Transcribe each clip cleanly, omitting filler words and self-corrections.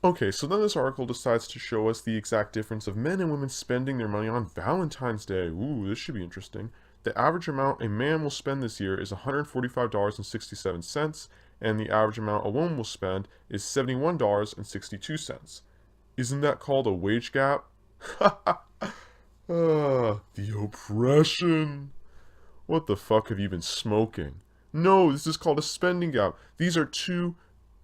Okay, so then this article decides to show us the exact difference of men and women spending their money on Valentine's Day. Ooh, this should be interesting. The average amount a man will spend this year is $145.67, and the average amount a woman will spend is $71.62. Isn't that called a wage gap? The oppression. What the fuck have you been smoking? No, this is called a spending gap. These are two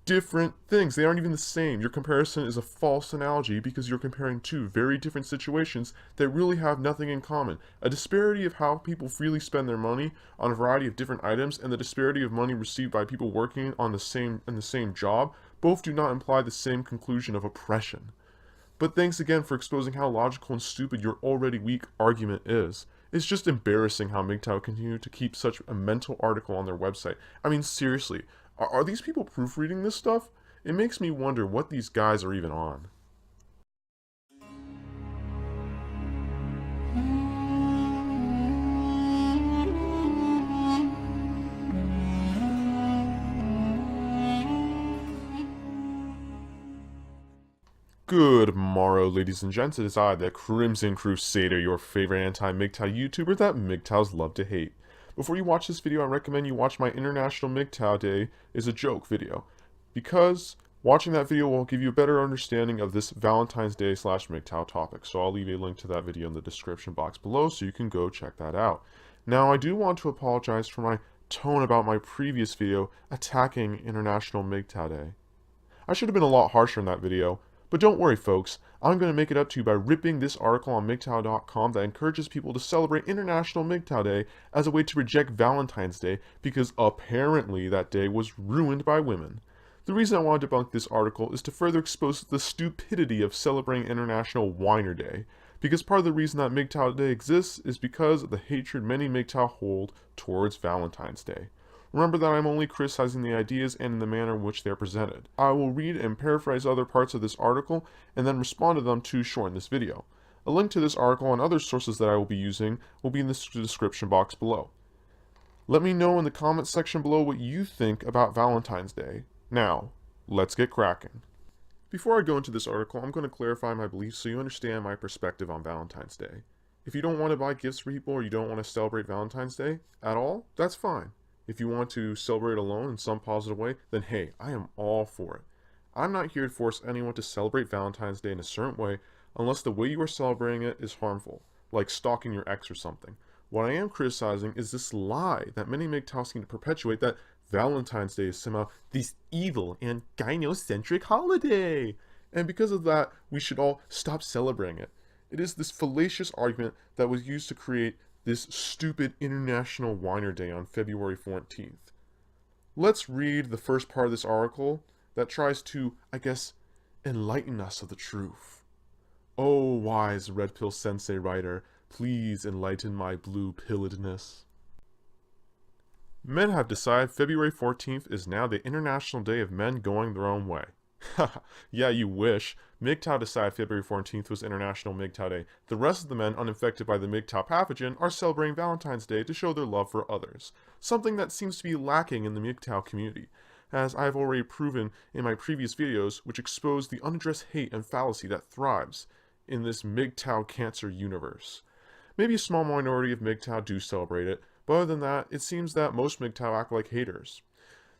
different things. They aren't even the same. Your comparison is a false analogy because you're comparing two very different situations that really have nothing in common. A disparity of how people freely spend their money on a variety of different items and the disparity of money received by people working on the same job both do not imply the same conclusion of oppression. But thanks again for exposing how logical and stupid your already weak argument is. It's just embarrassing how MGTOW continue to keep such a mental article on their website. I mean, seriously, are these people proofreading this stuff? It makes me wonder what these guys are even on. Good morrow, ladies and gents. It is I, the Crimson Crusader, your favorite anti-MGTOW YouTuber that MGTOWs love to hate. Before you watch this video, I recommend you watch my International MGTOW Day is a Joke video, because watching that video will give you a better understanding of this Valentine's Day / MGTOW topic. So I'll leave a link to that video in the description box below so you can go check that out. Now, I do want to apologize for my tone about my previous video attacking International MGTOW Day. I should have been a lot harsher in that video. But don't worry, folks, I'm going to make it up to you by ripping this article on MGTOW.com that encourages people to celebrate International MGTOW Day as a way to reject Valentine's Day because apparently that day was ruined by women. The reason I want to debunk this article is to further expose the stupidity of celebrating International Whiner Day, because part of the reason that MGTOW Day exists is because of the hatred many MGTOW hold towards Valentine's Day. Remember that I'm only criticizing the ideas and in the manner in which they are presented. I will read and paraphrase other parts of this article and then respond to them to shorten this video. A link to this article and other sources that I will be using will be in the description box below. Let me know in the comments section below what you think about Valentine's Day. Now, let's get cracking. Before I go into this article, I'm going to clarify my beliefs so you understand my perspective on Valentine's Day. If you don't want to buy gifts for people or you don't want to celebrate Valentine's Day at all, that's fine. If you want to celebrate alone in some positive way, then hey, I am all for it. I'm not here to force anyone to celebrate Valentine's Day in a certain way unless the way you are celebrating it is harmful, like stalking your ex or something. What I am criticizing is this lie that many MGTOWs seem to perpetuate, that Valentine's Day is somehow this evil and gynocentric holiday. And because of that, we should all stop celebrating it. It is this fallacious argument that was used to create this stupid International Whiner Day on February 14th. Let's read the first part of this article that tries to, I guess, enlighten us of the truth. Oh, wise red pill sensei writer, please enlighten my blue-pilledness. Men have decided February 14th is now the International Day of Men Going Their Own Way. Yeah, you wish. MGTOW decided February 14th was International MGTOW Day. The rest of the men uninfected by the MGTOW pathogen are celebrating Valentine's Day to show their love for others, something that seems to be lacking in the MGTOW community, as I have already proven in my previous videos, which expose the unaddressed hate and fallacy that thrives in this MGTOW cancer universe. Maybe a small minority of MGTOW do celebrate it, but other than that, it seems that most MGTOW act like haters.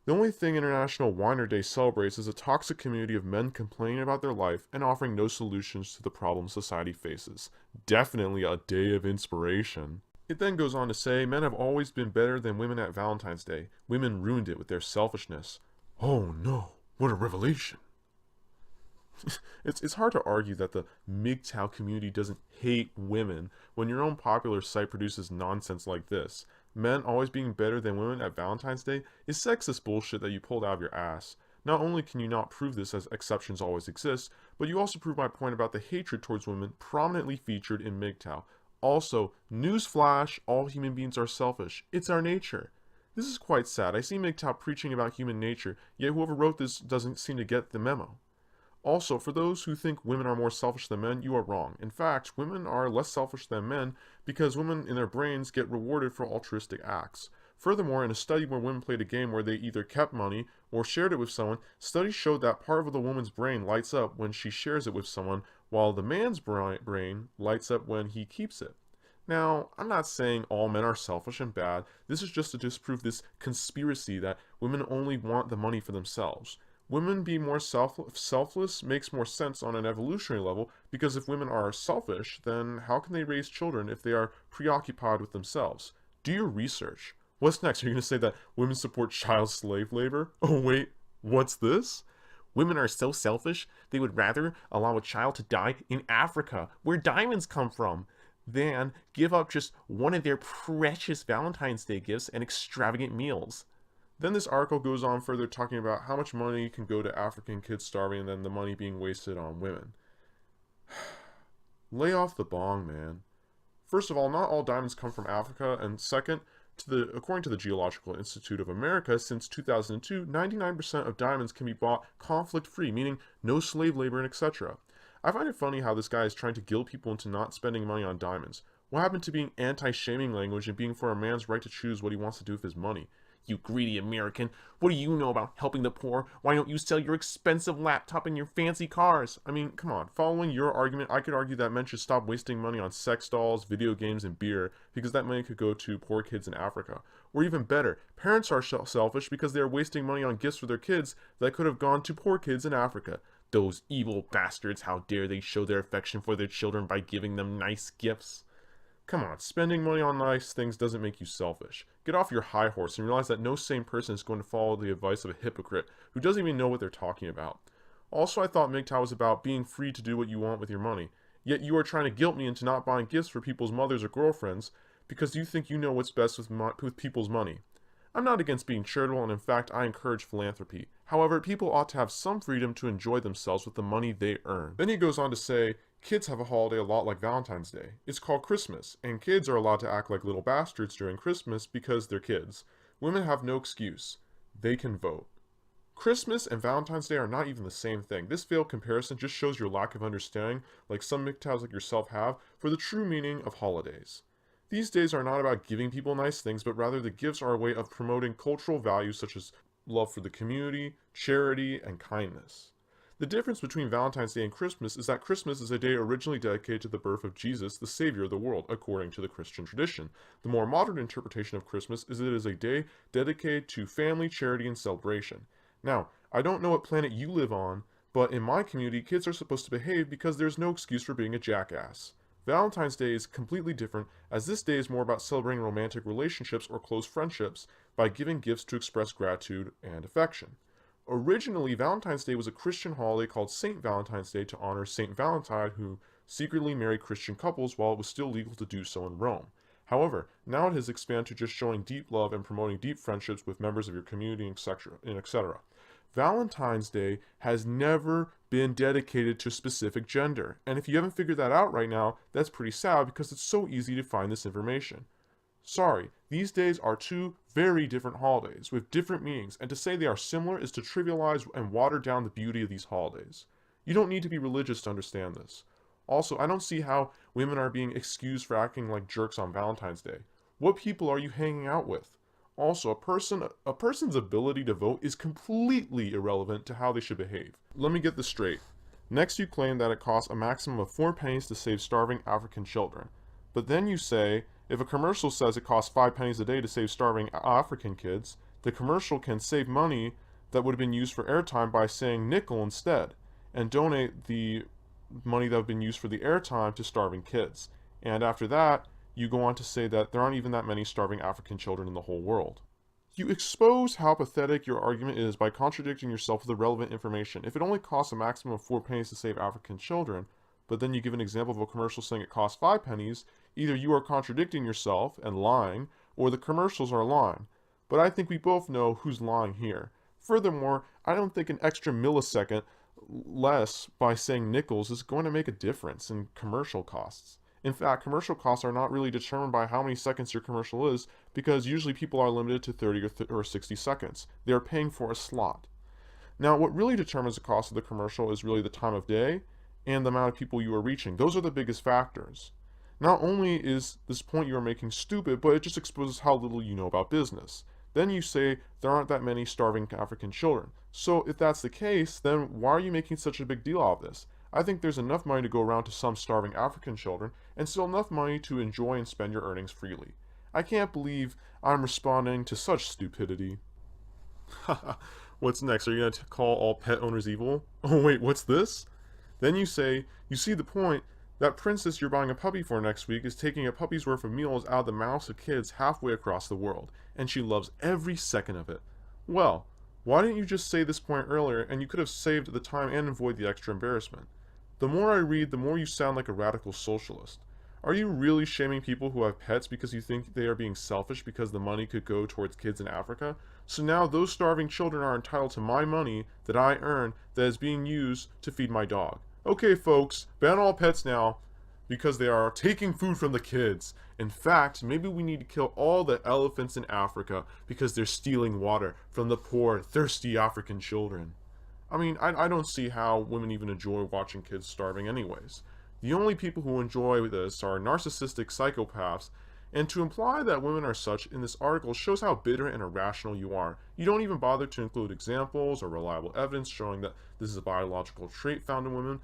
The only thing International Whiner Day celebrates is a toxic community of men complaining about their life and offering no solutions to the problems society faces. Definitely a day of inspiration. It then goes on to say, men have always been better than women at Valentine's Day. Women ruined it with their selfishness. Oh no, what a revelation. It's hard to argue that the MGTOW community doesn't hate women when your own popular site produces nonsense like this. Men always being better than women at Valentine's Day is sexist bullshit that you pulled out of your ass. Not only can you not prove this, as exceptions always exist, but you also prove my point about the hatred towards women prominently featured in MGTOW. Also, newsflash, all human beings are selfish. It's our nature. This is quite sad. I see MGTOW preaching about human nature, yet whoever wrote this doesn't seem to get the memo. Also, for those who think women are more selfish than men, you are wrong. In fact, women are less selfish than men because women in their brains get rewarded for altruistic acts. Furthermore, in a study where women played a game where they either kept money or shared it with someone, studies showed that part of the woman's brain lights up when she shares it with someone, while the man's brain lights up when he keeps it. Now, I'm not saying all men are selfish and bad. This is just to disprove this conspiracy that women only want the money for themselves. Women being more selfless makes more sense on an evolutionary level, because if women are selfish, then how can they raise children if they are preoccupied with themselves? Do your research. What's next? Are you going to say that women support child slave labor? Oh wait, what's this? Women are so selfish, they would rather allow a child to die in Africa, where diamonds come from, than give up just one of their precious Valentine's Day gifts and extravagant meals. Then this article goes on further talking about how much money can go to African kids starving and then the money being wasted on women. Lay off the bong, man. First of all, not all diamonds come from Africa, and second, according to the Geological Institute of America, since 2002, 99% of diamonds can be bought conflict-free, meaning no slave labor and etc. I find it funny how this guy is trying to guilt people into not spending money on diamonds. What happened to being anti-shaming language and being for a man's right to choose what he wants to do with his money? You greedy American, what do you know about helping the poor? Why don't you sell your expensive laptop and your fancy cars? I mean, come on, following your argument, I could argue that men should stop wasting money on sex dolls, video games, and beer, because that money could go to poor kids in Africa. Or even better, parents are selfish because they are wasting money on gifts for their kids that could have gone to poor kids in Africa. Those evil bastards, how dare they show their affection for their children by giving them nice gifts? Come on, spending money on nice things doesn't make you selfish. Get off your high horse and realize that no sane person is going to follow the advice of a hypocrite who doesn't even know what they're talking about. Also, I thought MGTOW was about being free to do what you want with your money. Yet you are trying to guilt me into not buying gifts for people's mothers or girlfriends because you think you know what's best with people's money. I'm not against being charitable, and in fact, I encourage philanthropy. However, people ought to have some freedom to enjoy themselves with the money they earn. Then he goes on to say, kids have a holiday a lot like Valentine's Day. It's called Christmas, and kids are allowed to act like little bastards during Christmas because they're kids. Women have no excuse. They can vote. Christmas and Valentine's Day are not even the same thing. This veiled comparison just shows your lack of understanding, like some MGTOWs like yourself have, for the true meaning of holidays. These days are not about giving people nice things, but rather the gifts are a way of promoting cultural values such as love for the community, charity, and kindness. The difference between Valentine's Day and Christmas is that Christmas is a day originally dedicated to the birth of Jesus, the Savior of the world, according to the Christian tradition. The more modern interpretation of Christmas is that it is a day dedicated to family, charity, and celebration. Now, I don't know what planet you live on, but in my community, kids are supposed to behave because there's no excuse for being a jackass. Valentine's Day is completely different, as this day is more about celebrating romantic relationships or close friendships by giving gifts to express gratitude and affection. Originally, Valentine's Day was a Christian holiday called St. Valentine's Day to honor St. Valentine, who secretly married Christian couples while it was still legal to do so in Rome. However, now it has expanded to just showing deep love and promoting deep friendships with members of your community, etc. Valentine's Day has never been dedicated to a specific gender, and if you haven't figured that out right now, that's pretty sad because it's so easy to find this information. Sorry, these days are two very different holidays with different meanings, and to say they are similar is to trivialize and water down the beauty of these holidays. You don't need to be religious to understand this. Also, I don't see how women are being excused for acting like jerks on Valentine's Day. What people are you hanging out with? Also, a person's ability to vote is completely irrelevant to how they should behave. Let me get this straight. Next, you claim that it costs a maximum of 4 pennies to save starving African children. But then you say, if a commercial says it costs 5 pennies a day to save starving African kids, the commercial can save money that would have been used for airtime by saying nickel instead, and donate the money that would have been used for the airtime to starving kids. And after that, you go on to say that there aren't even that many starving African children in the whole world. You expose how pathetic your argument is by contradicting yourself with the relevant information. If it only costs a maximum of 4 pennies to save African children, but then you give an example of a commercial saying it costs 5 pennies, either you are contradicting yourself and lying, or the commercials are lying. But I think we both know who's lying here. Furthermore, I don't think an extra millisecond less by saying nickels is going to make a difference in commercial costs. In fact, commercial costs are not really determined by how many seconds your commercial is, because usually people are limited to 30 or 60 seconds. They are paying for a slot. Now, what really determines the cost of the commercial is really the time of day and the amount of people you are reaching. Those are the biggest factors. Not only is this point you are making stupid, but it just exposes how little you know about business. Then you say there aren't that many starving African children. So if that's the case, then why are you making such a big deal out of this? I think there's enough money to go around to some starving African children, and still enough money to enjoy and spend your earnings freely. I can't believe I'm responding to such stupidity. What's next? Are you going to call all pet owners evil? Oh wait, what's this? Then you say, you see the point, that princess you're buying a puppy for next week is taking a puppy's worth of meals out of the mouths of kids halfway across the world, and she loves every second of it. Well, why didn't you just say this point earlier, and you could have saved the time and avoided the extra embarrassment? The more I read, the more you sound like a radical socialist. Are you really shaming people who have pets because you think they are being selfish because the money could go towards kids in Africa? So now those starving children are entitled to my money that I earn that is being used to feed my dog. Okay, folks, ban all pets now because they are taking food from the kids. In fact, maybe we need to kill all the elephants in Africa because they're stealing water from the poor, thirsty African children. I mean, I don't see how women even enjoy watching kids starving anyways. The only people who enjoy this are narcissistic psychopaths, and to imply that women are such in this article shows how bitter and irrational you are. You don't even bother to include examples or reliable evidence showing that this is a biological trait found in women,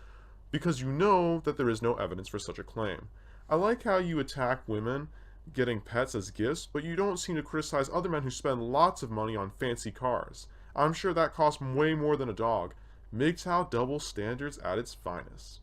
because you know that there is no evidence for such a claim. I like how you attack women getting pets as gifts, but you don't seem to criticize other men who spend lots of money on fancy cars. I'm sure that costs way more than a dog. MGTOW double standards at its finest.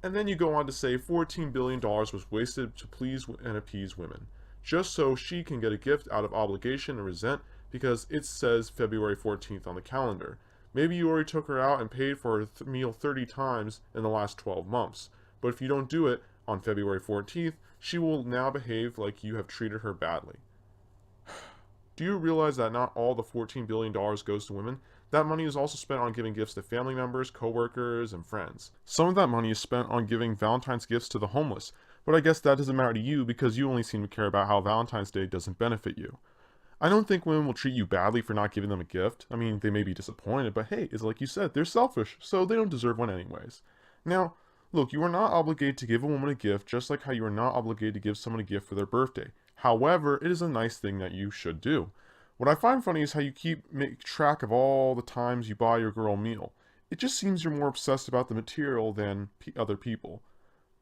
And then you go on to say $14 billion was wasted to please and appease women, just so she can get a gift out of obligation and resent because it says February 14th on the calendar. Maybe you already took her out and paid for her meal 30 times in the last 12 months, but if you don't do it on February 14th, she will now behave like you have treated her badly. Do you realize that not all the $14 billion goes to women? That money is also spent on giving gifts to family members, co-workers, and friends. Some of that money is spent on giving Valentine's gifts to the homeless, but I guess that doesn't matter to you because you only seem to care about how Valentine's Day doesn't benefit you. I don't think women will treat you badly for not giving them a gift. I mean, they may be disappointed, but hey, it's like you said, they're selfish, so they don't deserve one anyways. Now, look, you are not obligated to give a woman a gift just like how you are not obligated to give someone a gift for their birthday. However, it is a nice thing that you should do. What I find funny is how you make track of all the times you buy your girl a meal. It just seems you're more obsessed about the material than other people.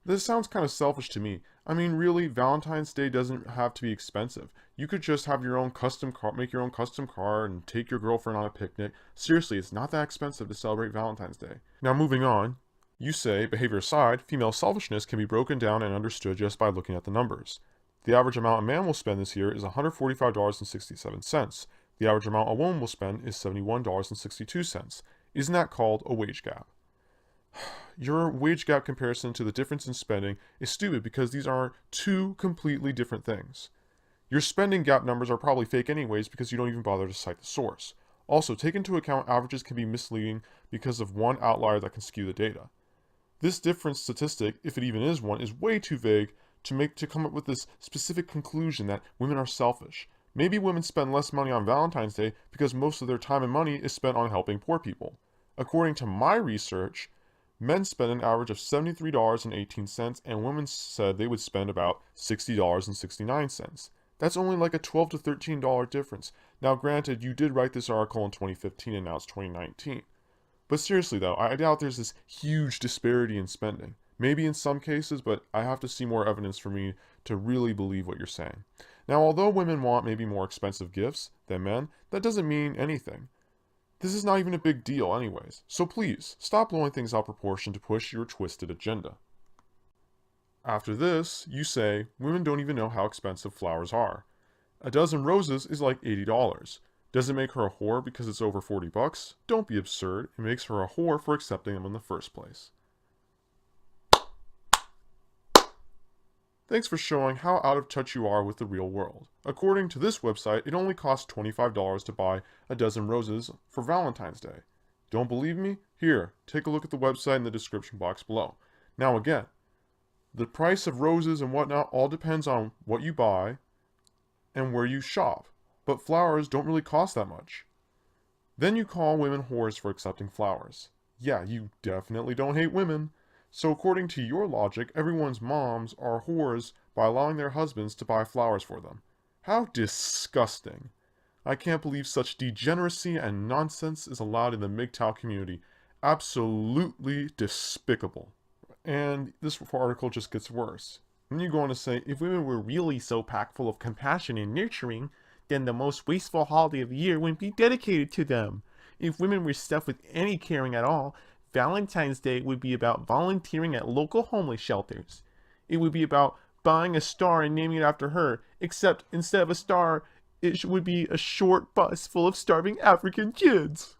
This sounds kind of selfish to me. I mean, really, Valentine's Day doesn't have to be expensive. You could just have your own custom car, make your own custom car, and take your girlfriend on a picnic. Seriously, it's not that expensive to celebrate Valentine's Day. Now, moving on, you say, behavior aside, female selfishness can be broken down and understood just by looking at the numbers. The average amount a man will spend this year is $145.67. The average amount a woman will spend is $71.62. Isn't that called a wage gap? Your wage gap comparison to the difference in spending is stupid because these are two completely different things. Your spending gap numbers are probably fake anyways because you don't even bother to cite the source. Also, take into account averages can be misleading because of one outlier that can skew the data. This difference statistic, if it even is one, is way too vague to come up with this specific conclusion that women are selfish. Maybe women spend less money on Valentine's Day because most of their time and money is spent on helping poor people. According to my research, men spend an average of $73.18 and women said they would spend about $60.69. That's only like a $12 to $13 difference. Now granted, you did write this article in 2015 and now it's 2019. But seriously though, I doubt there's this huge disparity in spending. Maybe in some cases, but I have to see more evidence for me to really believe what you're saying. Now, although women want maybe more expensive gifts than men, that doesn't mean anything. This is not even a big deal anyways. So please, stop blowing things out of proportion to push your twisted agenda. After this, you say, women don't even know how expensive flowers are. A dozen roses is like $80. Does it make her a whore because it's over $40? Don't be absurd. It makes her a whore for accepting them in the first place. Thanks for showing how out of touch you are with the real world. According to this website, it only costs $25 to buy a dozen roses for Valentine's Day. Don't believe me? Here, take a look at the website in the description box below. Now again, the price of roses and whatnot all depends on what you buy and where you shop, but flowers don't really cost that much. Then you call women whores for accepting flowers. Yeah, you definitely don't hate women. So according to your logic, everyone's moms are whores by allowing their husbands to buy flowers for them. How disgusting. I can't believe such degeneracy and nonsense is allowed in the MGTOW community. Absolutely despicable. And this article just gets worse. Then you go on to say, if women were really so packed full of compassion and nurturing, then the most wasteful holiday of the year wouldn't be dedicated to them. If women were stuffed with any caring at all, Valentine's Day would be about volunteering at local homeless shelters. It would be about buying a star and naming it after her, except instead of a star, it would be a short bus full of starving African kids.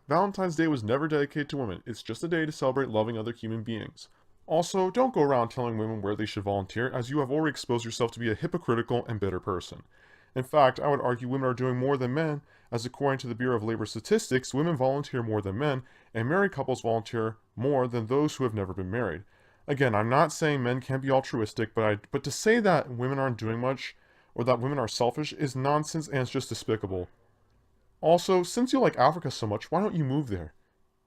Valentine's Day was never dedicated to women. It's just a day to celebrate loving other human beings. Also, don't go around telling women where they should volunteer, as you have already exposed yourself to be a hypocritical and bitter person. In fact, I would argue women are doing more than men, as according to the Bureau of Labor Statistics, women volunteer more than men, and married couples volunteer more than those who have never been married. Again, I'm not saying men can't be altruistic, but to say that women aren't doing much, or that women are selfish, is nonsense and it's just despicable. Also, since you like Africa so much, why don't you move there?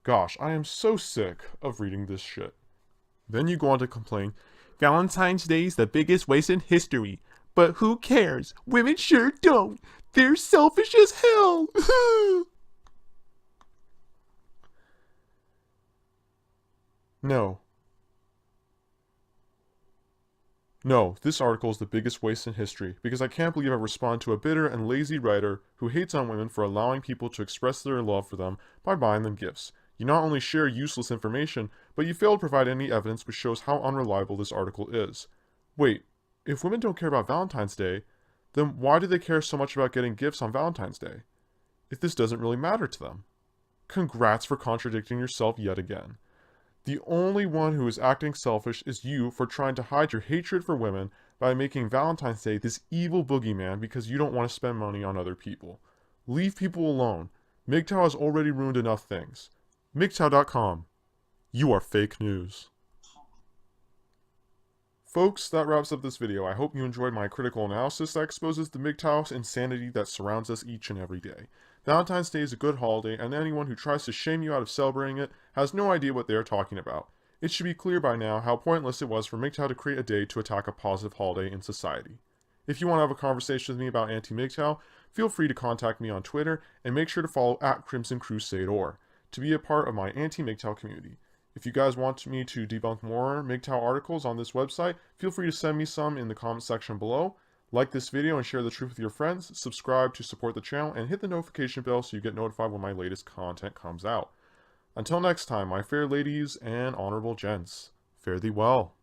Gosh, I am so sick of reading this shit. Then you go on to complain, Valentine's Day is the biggest waste in history. But who cares? Women sure don't. They're selfish as hell. No. No, this article is the biggest waste in history, because I can't believe I respond to a bitter and lazy writer who hates on women for allowing people to express their love for them by buying them gifts. You not only share useless information, but you fail to provide any evidence which shows how unreliable this article is. Wait, if women don't care about Valentine's Day, then why do they care so much about getting gifts on Valentine's Day? If this doesn't really matter to them. Congrats for contradicting yourself yet again. The only one who is acting selfish is you for trying to hide your hatred for women by making Valentine's Day this evil boogeyman because you don't want to spend money on other people. Leave people alone. MGTOW has already ruined enough things. MGTOW.com. You are fake news. Folks, that wraps up this video. I hope you enjoyed my critical analysis that exposes the MGTOW insanity that surrounds us each and every day. Valentine's Day is a good holiday, and anyone who tries to shame you out of celebrating it has no idea what they are talking about. It should be clear by now how pointless it was for MGTOW to create a day to attack a positive holiday in society. If you want to have a conversation with me about anti-MGTOW, feel free to contact me on Twitter, and make sure to follow @Crimson Crusader to be a part of my anti-MGTOW community. If you guys want me to debunk more MGTOW articles on this website, feel free to send me some in the comment section below. Like this video and share the truth with your friends, subscribe to support the channel, and hit the notification bell so you get notified when my latest content comes out. Until next time, my fair ladies and honorable gents, fare thee well.